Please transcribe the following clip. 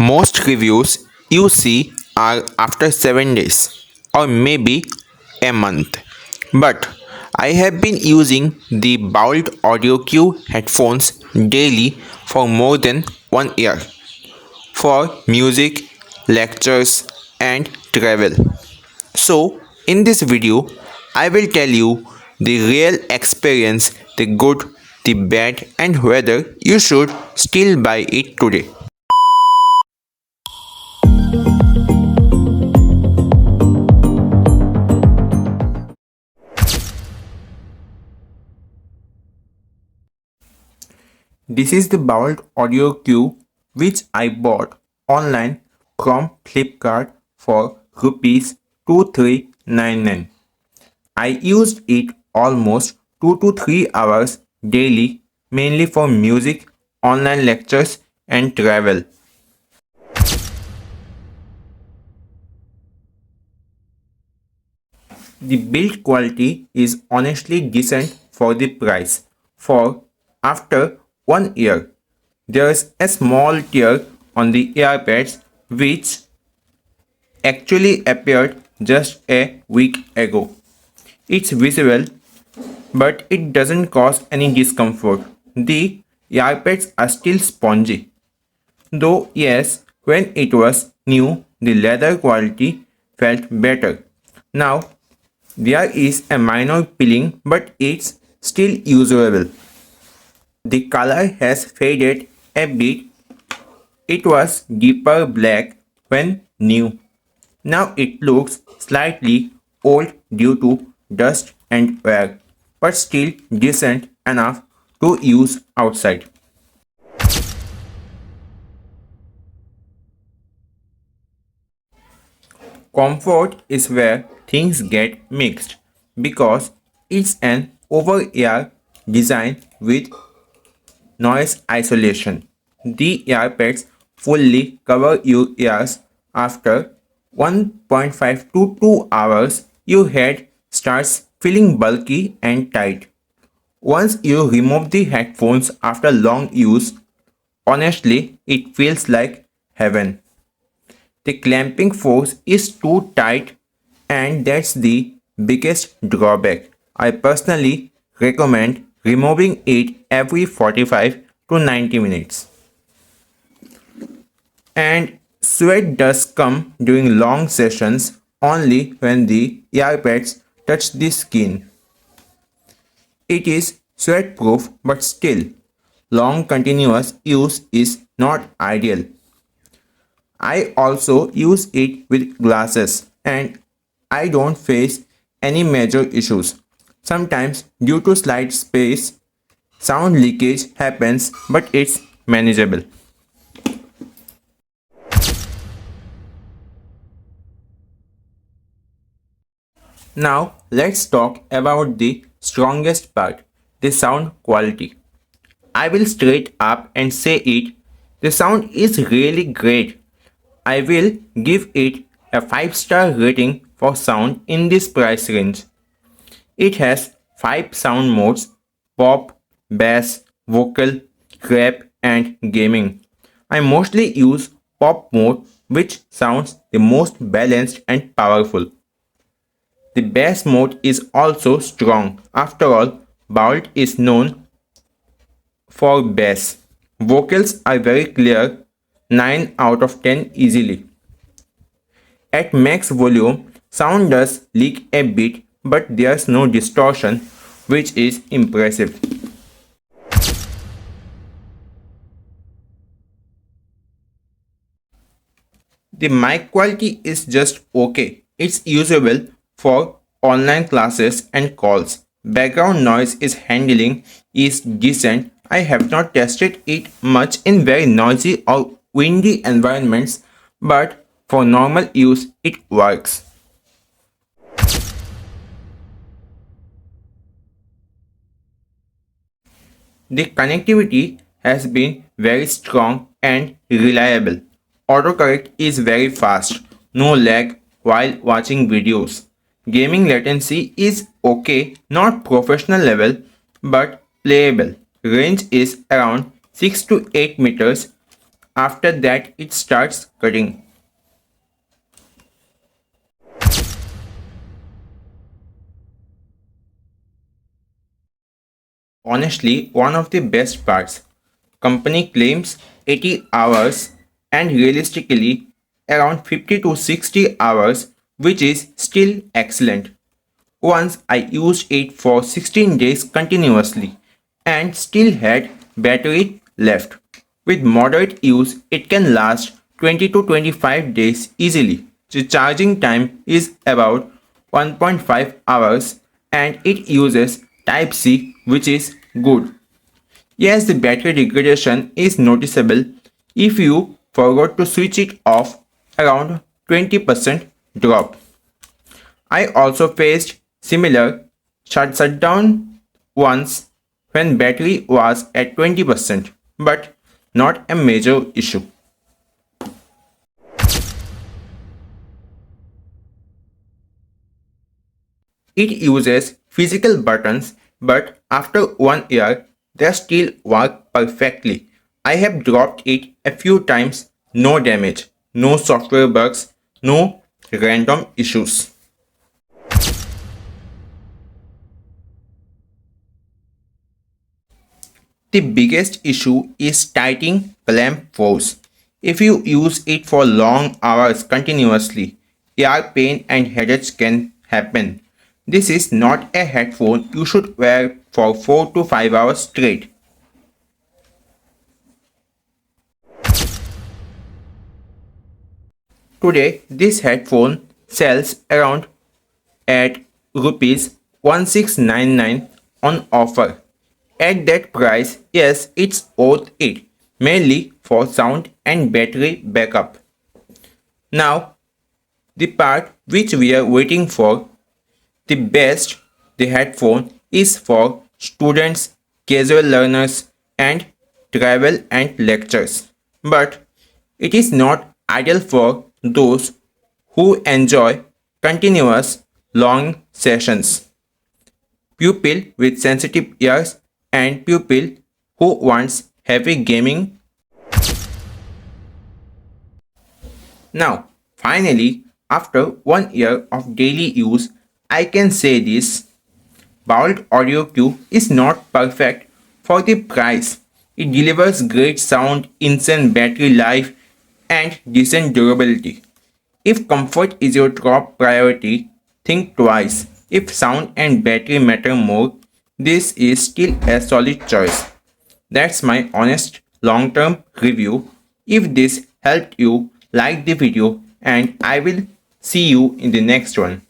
Most reviews you see are after 7 days or maybe a month. But I have been using the Boult Audio Q headphones daily for more than 1 year for music, lectures, and travel. So, in this video, I will tell you the real experience, the good, the bad, and whether you should still buy it today. This is the Boult Audio Q which I bought online from Flipkart for rupees 2399. I used it almost 2 to 3 hours daily, mainly for music, online lectures, and travel. The build quality is honestly decent for the price. For after 1 year, there's a small tear on the earpads which actually appeared just a week ago. It's visible, but it doesn't cause any discomfort. The earpads are still spongy. Though yes, when it was new, the leather quality felt better. Now, there is a minor peeling, but it's still usable. The color has faded a bit. It was deeper black when new. Now it looks slightly old due to dust and wear, but still decent enough to use outside. Comfort is where things get mixed because it's an over-ear design with noise isolation. The earpads fully cover your ears. After 1.5 to 2 hours, your head starts feeling bulky and tight. Once you remove the headphones after long use, honestly, it feels like heaven. The clamping force is too tight, and that's the biggest drawback. I personally recommend removing it every 45 to 90 minutes. And sweat does come during long sessions only when the earpads touch the skin. It is sweat proof, but still, long continuous use is not ideal. I also use it with glasses and I don't face any major issues. Sometimes, due to slight space, sound leakage happens, but it's manageable. Now, let's talk about the strongest part, the sound quality. I will straight up and say it, the sound is really great. I will give it a 5-star rating for sound in this price range. It has 5 sound modes: pop, bass, vocal, rap, and gaming. I mostly use pop mode, which sounds the most balanced and powerful. The bass mode is also strong. After all, Boult is known for bass. Vocals are very clear, 9 out of 10 easily. At max volume, sound does leak a bit, but there's no distortion, which is impressive. The mic quality is just okay. It's usable for online classes and calls. Background noise is handling is decent. I have not tested it much in very noisy or windy environments, but for normal use it works. The connectivity has been very strong and reliable. Autocorrect is very fast, no lag while watching videos. Gaming latency is okay, not professional level, but playable. Range is around 6 to 8 meters. After that, it starts cutting. Honestly, one of the best parts. Company claims 80 hours and realistically around 50 to 60 hours, which is still excellent. Once I used it for 16 days continuously and still had battery left. With moderate use, it can last 20 to 25 days easily. The charging time is about 1.5 hours and it uses Type C, which is good. Yes, the battery degradation is noticeable if you forgot to switch it off, around 20% drop. I also faced similar shutdown once when battery was at 20%, but not a major issue. It uses physical buttons, but after 1 year, they still work perfectly. I have dropped it a few times, no damage, no software bugs, no random issues. The biggest issue is tightening clamp force. If you use it for long hours continuously, ear pain and headaches can happen. This is not a headphone you should wear for 4 to 5 hours straight. Today, this headphone sells around at rupees 1699 on offer. At that price, yes, it's worth it, mainly for sound and battery backup. Now, the part which we are waiting for, the best, the headphone is for students, casual learners, and travel and lectures. But it is not ideal for those who enjoy continuous long sessions. Pupil with sensitive ears and pupil who wants heavy gaming. Now, finally, after 1 year of daily use, I can say this: Boult Audio Q is not perfect for the price. It delivers great sound, insane battery life, and decent durability. If comfort is your top priority, think twice. If sound and battery matter more, this is still a solid choice. That's my honest long-term review. If this helped you, like the video and I will see you in the next one.